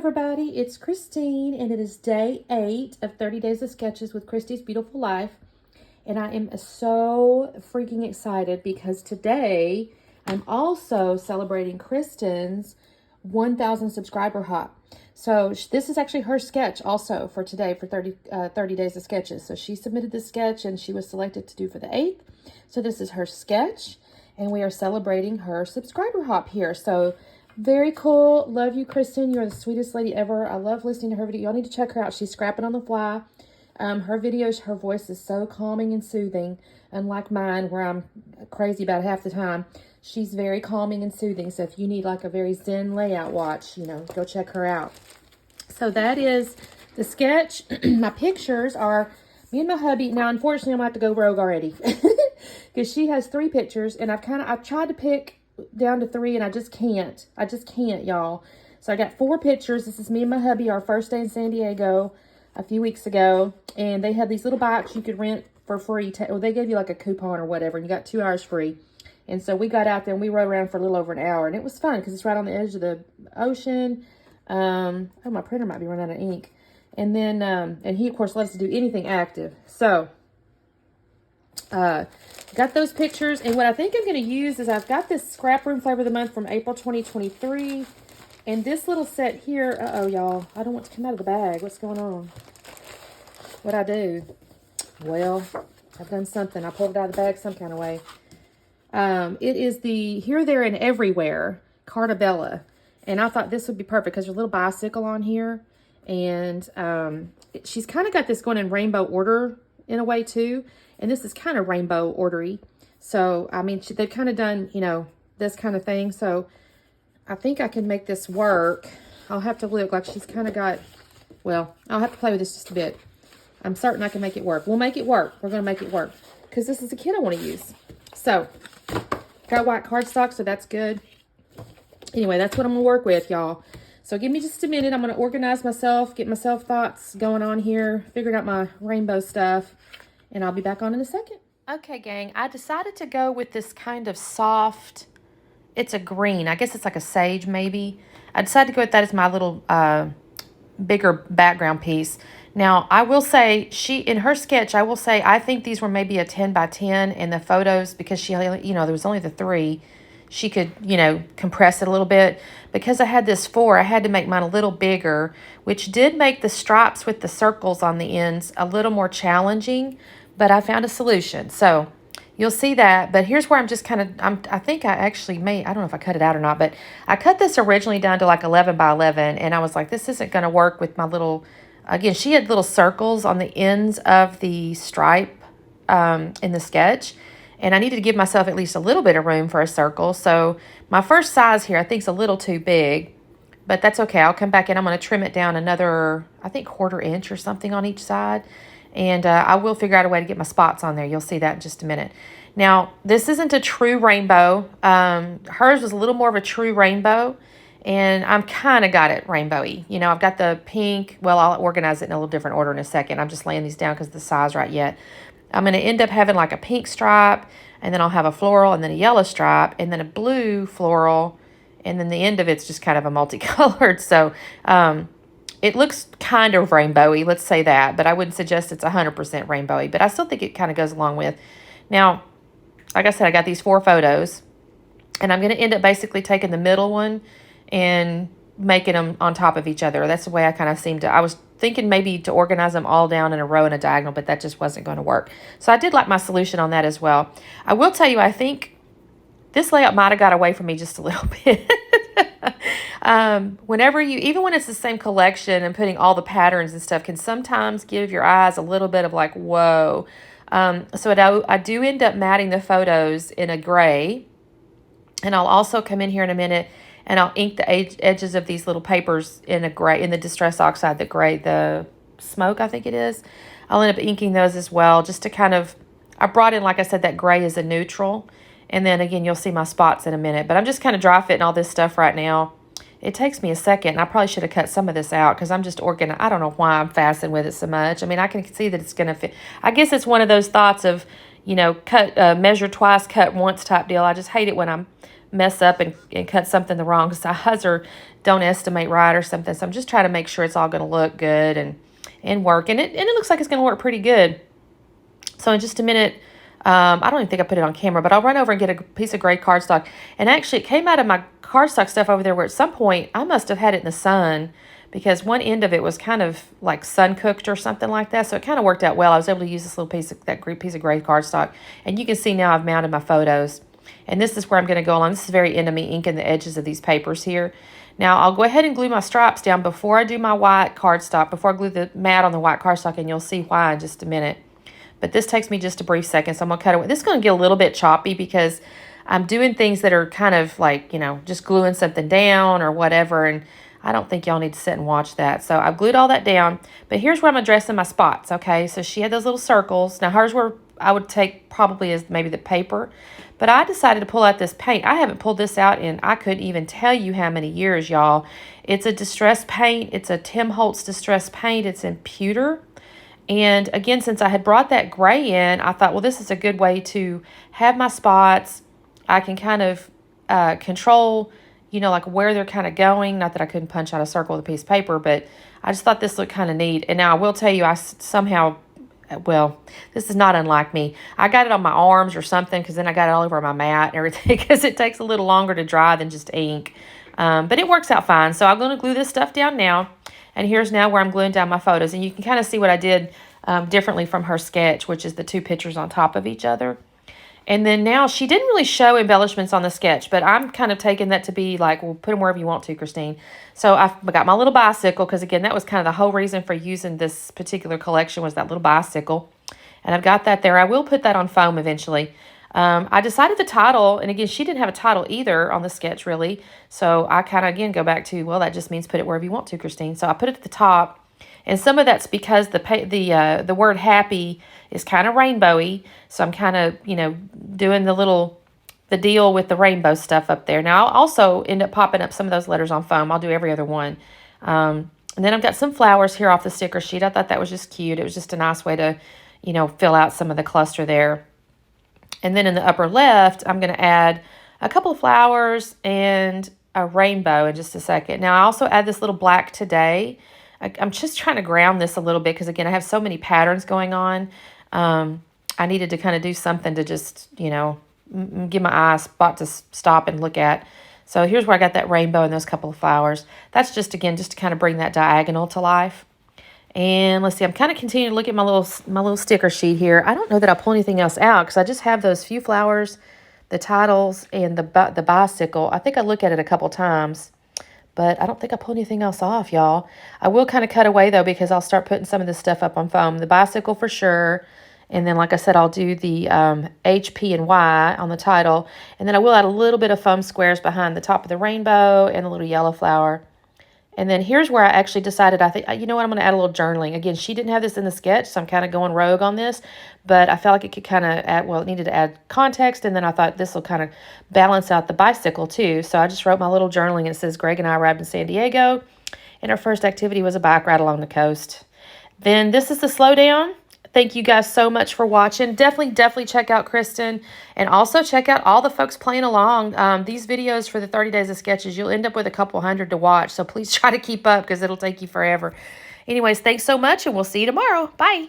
everybody, it's Christine, and it is day 8 of 30 Days of Sketches with Christy's Beautiful Life. And I am so freaking excited because today I'm also celebrating Kristen's 1,000 subscriber hop. So this is actually her sketch also for today for 30 Days of Sketches. So she submitted this sketch and she was selected to do for the 8th. So this is her sketch and we are celebrating her subscriber hop here. So very cool. Love you, Kristen. You're the sweetest lady ever. I love listening to her video. Y'all need to check her out. She's scrapping on the fly. Her videos, her voice is so calming and soothing, unlike mine where I'm crazy about half the time. She's very calming and soothing. So if you need like a very zen layout watch, you know, go check her out. So that is the sketch. My pictures are me and my hubby. Now, unfortunately, I'm going to have to go rogue already because she has 3 pictures and I've tried to pick down to 3 and I just can't, y'all. So I got 4 pictures. This is me and my hubby, our first day in San Diego a few weeks ago, and they had these little bikes you could rent for free. Well, they gave you like a coupon or whatever, and you got 2 hours free. And so we got out there and we rode around for a little over an hour, and it was fun because it's right on the edge of the ocean. Oh, my printer might be running out of ink. And then, and he of course loves to do anything active. So, got those pictures, and what I think I'm going to use is I've got this Scrap Room Flavor of the Month from April 2023, and this little set here, y'all, I don't want to come out of the bag. What's going on? What'd I do? Well, I've done something. I pulled it out of the bag some kind of way. It is the Here, There, and Everywhere Cartabella, and I thought this would be perfect because there's a little bicycle on here, and she's kind of got this going in rainbow order in a way too. And this is kind of rainbow ordery. So, I mean, they've kind of done, you know, this kind of thing. So, I think I can make this work. I'll have to look like she's kind of got, well, I'll have to play with this just a bit. I'm certain I can make it work. We'll make it work. We're going to make it work. Because this is a kit I want to use. So, got white cardstock, so that's good. Anyway, that's what I'm going to work with, y'all. So, give me just a minute. I'm going to organize myself, get myself thoughts going on here, figured out my rainbow stuff. And I'll be back on in a second. Okay, gang, I decided to go with this kind of soft, it's a green. I guess it's like a sage maybe. I decided to go with that as my little bigger background piece. Now, I will say, in her sketch, I will say, I think these were maybe a 10 by 10 in the photos because she, you know, there was only the 3. She could, you know, compress it a little bit. Because I had this 4, I had to make mine a little bigger, which did make the stripes with the circles on the ends a little more challenging, but I found a solution. So you'll see that, but here's where I'm just kind of, I think I actually I don't know if I cut it out or not, but I cut this originally down to like 11 by 11, and I was like, this isn't going to work with my little, again, she had little circles on the ends of the stripe in the sketch. And I needed to give myself at least a little bit of room for a circle. So my first size here I think is a little too big. But that's okay. I'll come back in. I'm going to trim it down another, I think, 1/4 inch or something on each side. And I will figure out a way to get my spots on there. You'll see that in just a minute. Now, this isn't a true rainbow. Hers was a little more of a true rainbow. And I'm kind of got it rainbowy. You know, I've got the pink. Well, I'll organize it in a little different order in a second. I'm just laying these down because the size right yet. I'm going to end up having like a pink stripe, and then I'll have a floral, and then a yellow stripe, and then a blue floral, and then the end of it's just kind of a multicolored. So it looks kind of rainbowy, let's say that, but I wouldn't suggest it's 100% rainbowy, but I still think it kind of goes along with. Now, like I said, I got these 4 photos, and I'm going to end up basically taking the middle one and making them on top of each other. That's the way I kind of seemed to, I was thinking maybe to organize them all down in a row and a diagonal, but that just wasn't going to work. So I did like my solution on that as well. I will tell you, I think this layout might have got away from me just a little bit. Whenever you, even when it's the same collection and putting all the patterns and stuff can sometimes give your eyes a little bit of like, whoa. So I do end up matting the photos in a gray, and I'll also come in here in a minute and I'll ink the edges of these little papers in a gray, in the Distress Oxide, the smoke, I think it is. I'll end up inking those as well, just to kind of, I brought in, like I said, that gray as a neutral. And then again, you'll see my spots in a minute. But I'm just kind of dry fitting all this stuff right now. It takes me a second, and I probably should have cut some of this out because I'm just organizing. I don't know why I'm fastening with it so much. I mean, I can see that it's going to fit. I guess it's one of those thoughts of, you know, measure twice, cut once type deal. I just hate it when I'm mess up and cut something the wrong size or don't estimate right or something. So I'm just trying to make sure it's all going to look good and work. And it looks like it's going to work pretty good. So in just a minute, I don't even think I put it on camera, but I'll run over and get a piece of gray cardstock. And actually, it came out of my cardstock stuff over there where at some point I must have had it in the sun because one end of it was kind of like sun cooked or something like that. So it kind of worked out well. I was able to use this little piece of gray cardstock. And you can see now I've mounted my photos. And this is where I'm going to go along. This is very end of me inking the edges of these papers here. Now, I'll go ahead and glue my stripes down before I do my white cardstock, before I glue the mat on the white cardstock, and you'll see why in just a minute. But this takes me just a brief second, so I'm going to cut away. This is going to get a little bit choppy because I'm doing things that are kind of like, you know, just gluing something down or whatever, and I don't think y'all need to sit and watch that. So I've glued all that down, but here's where I'm addressing my spots, okay? So she had those little circles. Now, here's where I would take probably is maybe the paper, but I decided to pull out this paint. I haven't pulled this out in, I couldn't even tell you how many years, y'all. It's a distress paint. It's a Tim Holtz distress paint. It's in pewter. And again, since I had brought that gray in, I thought, well, this is a good way to have my spots. I can kind of control, you know, like where they're kind of going. Not that I couldn't punch out a circle with a piece of paper, but I just thought this looked kind of neat. And now I will tell you, I somehow, well, this is not unlike me. I got it on my arms or something because then I got it all over my mat and everything because it takes a little longer to dry than just ink. But it works out fine. So I'm going to glue this stuff down now. And here's now where I'm gluing down my photos. And you can kind of see what I did differently from her sketch, which is the two pictures on top of each other. And then now she didn't really show embellishments on the sketch, but I'm kind of taking that to be like, well, put them wherever you want to, Christine. So I've got my little bicycle because, again, that was kind of the whole reason for using this particular collection was that little bicycle. And I've got that there. I will put that on foam eventually. I decided the title, and again, she didn't have a title either on the sketch, really. So I kind of, again, go back to, well, that just means put it wherever you want to, Christine. So I put it at the top, and some of that's because the word happy is kind of rainbowy. So I'm kind of, you know, doing the deal with the rainbow stuff up there. Now, I'll also end up popping up some of those letters on foam. I'll do every other one. And then I've got some flowers here off the sticker sheet. I thought that was just cute. It was just a nice way to, you know, fill out some of the cluster there. And then in the upper left, I'm going to add a couple of flowers and a rainbow in just a second. Now, I also add this little black today. I'm just trying to ground this a little bit because, again, I have so many patterns going on. I needed to kind of do something to just, you know, give my eye a spot to stop and look at. So here's where I got that rainbow and those couple of flowers. That's just, again, just to kind of bring that diagonal to life. And let's see, I'm kind of continuing to look at my little sticker sheet here. I don't know that I'll pull anything else out because I just have those few flowers, the titles, and the bicycle. I think I look at it a couple times, but I don't think I pull anything else off, y'all. I will kind of cut away, though, because I'll start putting some of this stuff up on foam. The bicycle for sure. And then, like I said, I'll do the H, P, and Y on the title. And then I will add a little bit of foam squares behind the top of the rainbow and a little yellow flower. And then here's where I actually decided, I think, you know what, I'm going to add a little journaling. Again, she didn't have this in the sketch, so I'm kind of going rogue on this. But I felt like it could kind of add, well, it needed to add context. And then I thought this will kind of balance out the bicycle too. So I just wrote my little journaling. And it says, Greg and I arrived in San Diego, and our first activity was a bike ride along the coast. Then this is the slowdown. Thank you guys so much for watching. Definitely check out Kristen, and also check out all the folks playing along. These videos for the 30 Days of Sketches, you'll end up with a couple hundred to watch. So please try to keep up because it'll take you forever. Anyways, thanks so much, and we'll see you tomorrow. Bye.